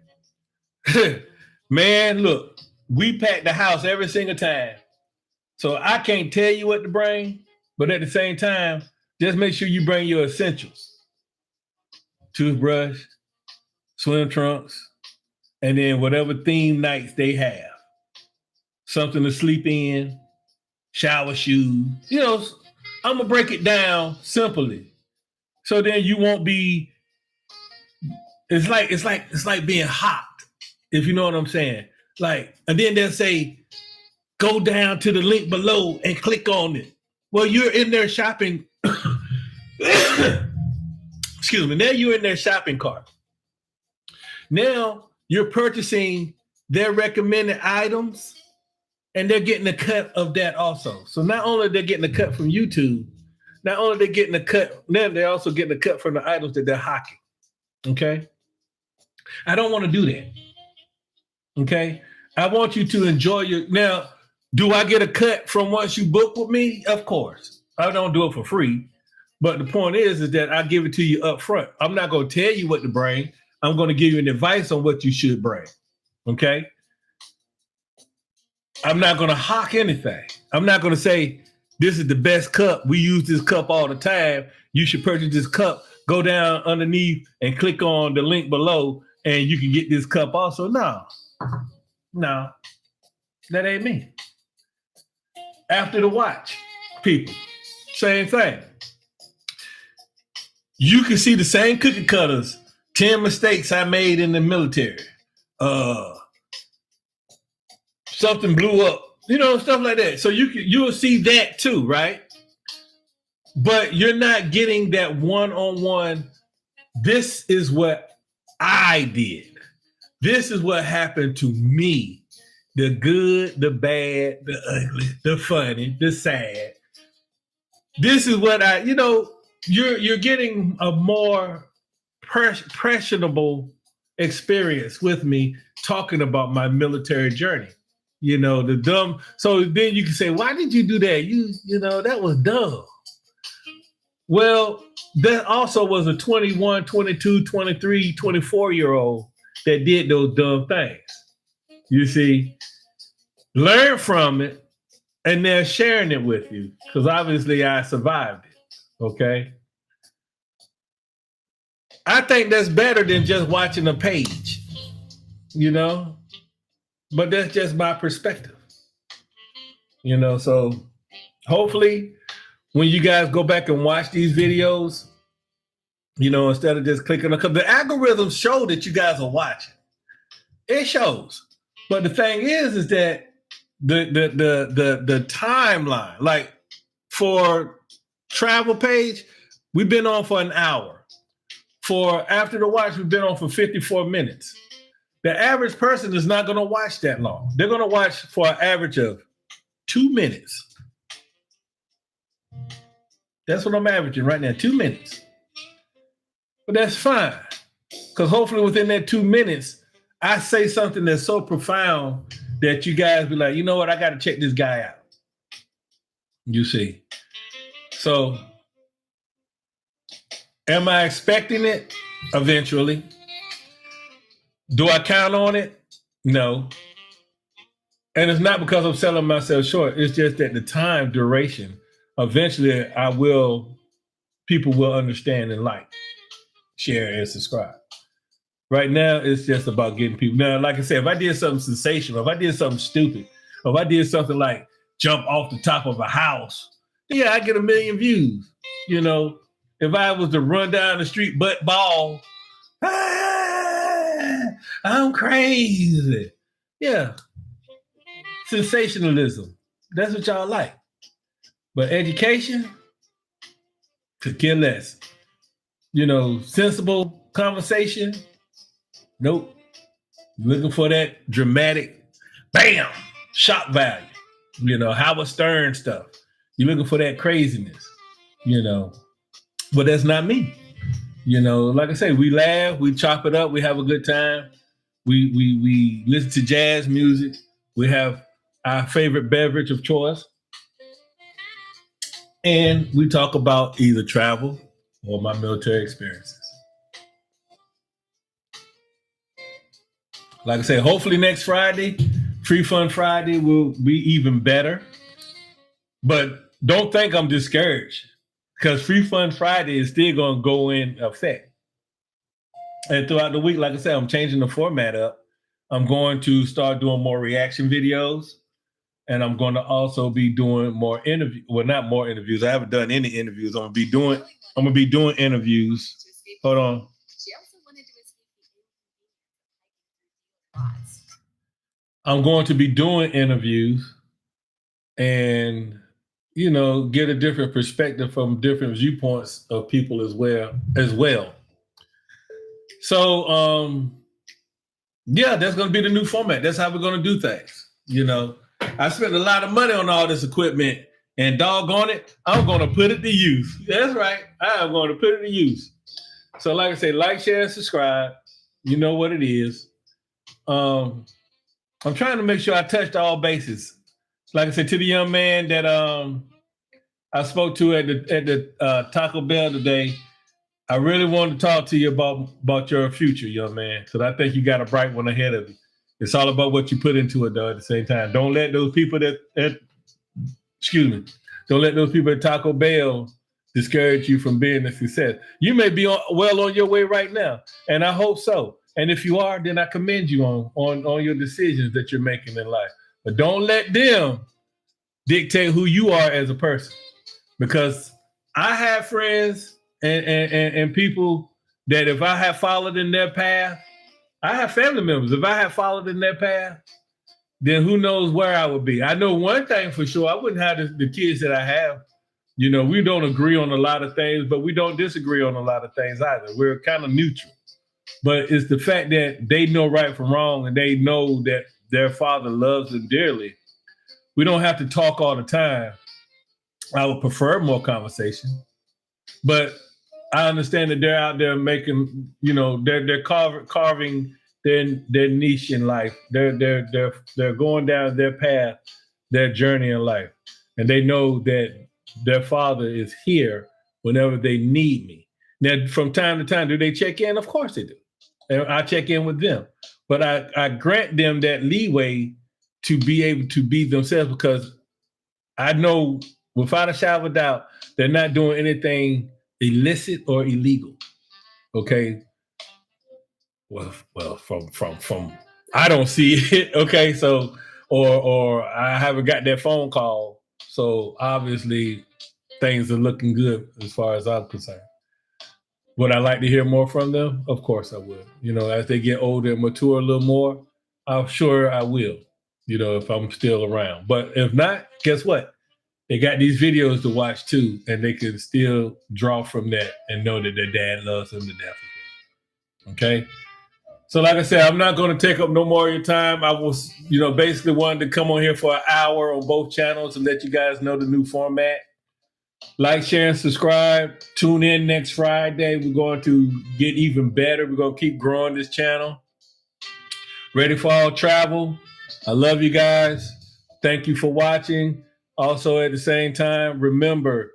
say? Man, look, we pack the house every single time. So I can't tell you what to bring, but at the same time, just make sure you bring your essentials. Toothbrush, swim trunks, and then whatever theme nights they have. Something to sleep in, shower shoes. I'm gonna break it down simply. So then you won't be, it's like being hot, if you know what I'm saying. And then they'll say, go down to the link below and click on it. Well, you're in their shopping. Excuse me. Now you're in their shopping cart. Now you're purchasing their recommended items, and they're getting a cut of that also. So not only they're getting a cut from YouTube, not only they're getting a cut, now they're also getting a cut from the items that they're hawking. Okay? I don't want to do that. Okay? I want you to enjoy now, do I get a cut from once you book with me? Of course. I don't do it for free. But the point is that I give it to you up front. I'm not going to tell you what to bring. I'm going to give you an advice on what you should bring. Okay? I'm not going to hawk anything. I'm not going to say, this is the best cup. We use this cup all the time. You should purchase this cup. Go down underneath and click on the link below, and you can get this cup also. No, that ain't me. After the watch, people, same thing. You can see the same cookie cutters, 10 mistakes I made in the military. Something blew up, stuff like that. So you'll see that too, right? But you're not getting that one-on-one. This is what I did. This is what happened to me. The good, the bad, the ugly, the funny, the sad. This is what you're getting a more impressionable experience with me talking about my military journey. The dumb. So then you can say, why did you do that? That was dumb. Well, that also was a 21, 22, 23, 24-year-old that did those dumb things. You see, learn from it, and they're sharing it with you, because obviously I survived it. Okay? I think that's better than just watching a page, but that's just my perspective. So hopefully when you guys go back and watch these videos, instead of just clicking on, because the algorithms show that you guys are watching. It shows. But the thing is that the timeline, like for travel page, we've been on for an hour. For After the Watch, we've been on for 54 minutes. The average person is not going to watch that long. They're going to watch for an average of 2 minutes. That's what I'm averaging right now, 2 minutes. But that's fine, because hopefully within that 2 minutes, I say something that's so profound that you guys be like, you know what, I got to check this guy out. You see. So, am I expecting it? Eventually. Do I count on it? No. And it's not because I'm selling myself short. It's just that the time duration, eventually people will understand and like, share, and subscribe. Right now, it's just about getting people. Now, like I said, if I did something sensational, if I did something stupid, if I did something like jump off the top of a house, Yeah, I get 1,000,000 views. You know, if I was to run down the street butt ball, I'm crazy. Yeah, sensationalism. That's what y'all like. But education, could care less. You know, sensible conversation, nope. Looking for that dramatic, bam, shock value. You know, Howard Stern stuff. You're looking for that craziness. You know, but that's not me. You know, like I say, we laugh, we chop it up, we have a good time. We listen to jazz music. We have our favorite beverage of choice, and we talk about either travel or my military experiences. Like I say, hopefully next Friday, Free Fun Friday will be even better. But don't think I'm discouraged because Free Fun Friday is still going to go in effect. And throughout the week, like I said, I'm changing the format up. I'm going to start doing more reaction videos. And I'm going to also be doing more interviews. Well, not more interviews. I haven't done any interviews. I'm going to be doing interviews. Hold on. I'm going to be doing interviews and, you know, get a different perspective from different viewpoints of people as well. So, yeah, that's going to be the new format. That's how we're going to do things. You know, I spent a lot of money on all this equipment, and doggone it, I'm going to put it to use. That's right. I am going to put it to use. So, like I say, like, share, and subscribe. You know what it is. I'm trying to make sure I touched all bases. Like I said, to the young man that I spoke to at the Taco Bell today, I really want to talk to you about your future, young man, because I think you got a bright one ahead of you. It's all about what you put into it, though, at the same time. Don't let those people don't let those people at Taco Bell discourage you from being a success. You may be well on your way right now, and I hope so. And if you are, then I commend you on your decisions that you're making in life. But don't let them dictate who you are as a person, because I have friends and people that if I have followed in their path, I have family members. If I had followed in their path, then who knows where I would be. I know one thing for sure, I wouldn't have the kids that I have. You know, we don't agree on a lot of things, but we don't disagree on a lot of things either. We're kind of neutral. But it's the fact that they know right from wrong and they know that their father loves them dearly. We don't have to talk all the time. I would prefer more conversation. But I understand that they're out there making, you know, they're carving their niche in life. They're going down their path, their journey in life, and they know that their father is here whenever they need me. Now, from time to time, do they check in? Of course they do. And I check in with them, but I grant them that leeway to be able to be themselves, because I know without a shadow of a doubt they're not doing anything illicit or illegal. Okay. Well, from I don't see it. Okay, so or I haven't got that phone call, so obviously things are looking good as far as I'm concerned. Would I like to hear more from them? Of course I would. You know, as they get older and mature a little more, I'm sure I will. You know, if I'm still around. But if not, guess what? They got these videos to watch too, and they can still draw from that and know that their dad loves them to death. Okay. So, like I said, I'm not going to take up no more of your time. I was, you know, basically wanted to come on here for an hour on both channels and let you guys know the new format. Like, share, and subscribe. Tune in next Friday. We're going to get even better. We're going to keep growing this channel. Ready for all travel. I love you guys. Thank you for watching. Also, at the same time, remember,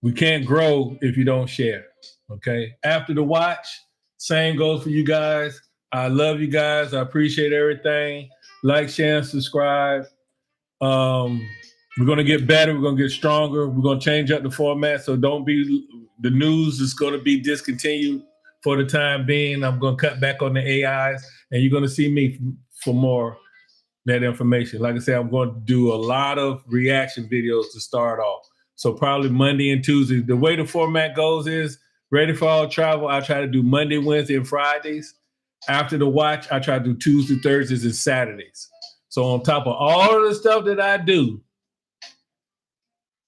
we can't grow if you don't share. Okay. After the watch, same goes for you guys. I love you guys. I appreciate everything. Like, share, and subscribe. We're going to get better. We're going to get stronger. We're going to change up the format. So don't be, the news is going to be discontinued for the time being. I'm going to cut back on the AIs, and you're going to see me for more that information. Like I said, I'm going to do a lot of reaction videos to start off. So probably Monday and Tuesday. The way the format goes is Ready for All Travel. I try to do Monday, Wednesday, and Fridays. After the watch, I try to do Tuesday, Thursdays, and Saturdays. So on top of all of the stuff that I do,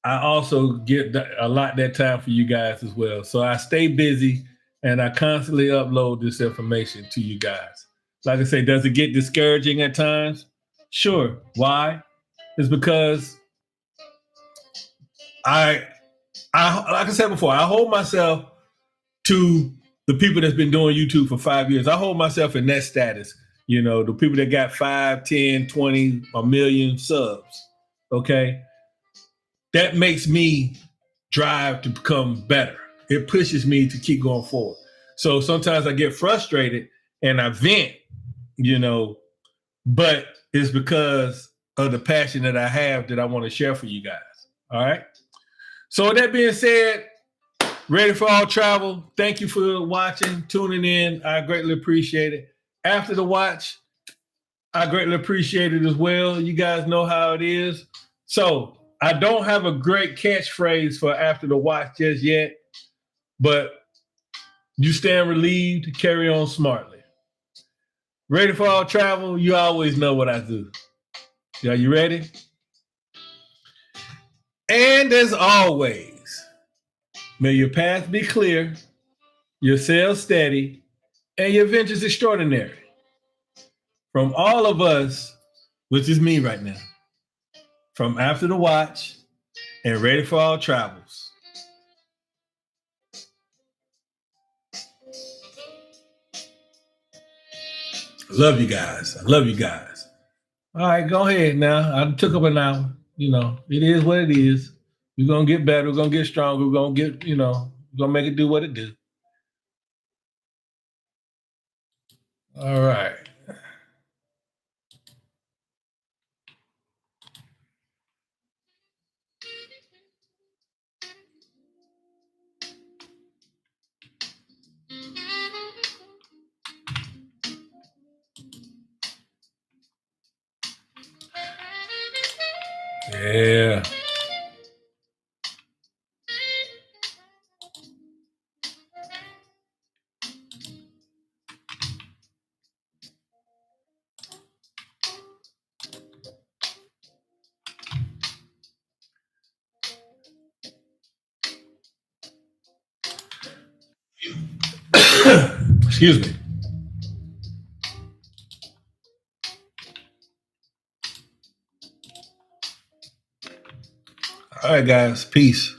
I also get a lot that time for you guys as well. So I stay busy and I constantly upload this information to you guys. Like I say, does it get discouraging at times? Sure. Why? It's because I like I said before, I hold myself to the people that's been doing YouTube for 5 years. I hold myself in that status. You know, the people that got 5, 10, 20, a million subs. Okay. That makes me drive to become better. It pushes me to keep going forward. So sometimes I get frustrated and I vent, you know, but it's because of the passion that I have that I want to share for you guys. All right. So with that being said, Ready for All Travel. Thank you for watching, tuning in. I greatly appreciate it. After the watch, I greatly appreciate it as well. You guys know how it is. So I don't have a great catchphrase for after the watch just yet, but you stand relieved, carry on smartly. Ready for All Travel, you always know what I do. Are you ready? And as always, may your path be clear, your sails steady, and your ventures extraordinary. From all of us, which is me right now, from After the Watch and Ready for All Travels. Love you guys. I love you guys. All right, go ahead now. I took up an hour. You know, it is what it is. We're going to get better. We're going to get stronger. We're going to get, we're going to make it do what it do. All right. Yeah. Excuse me. All right, guys. Peace.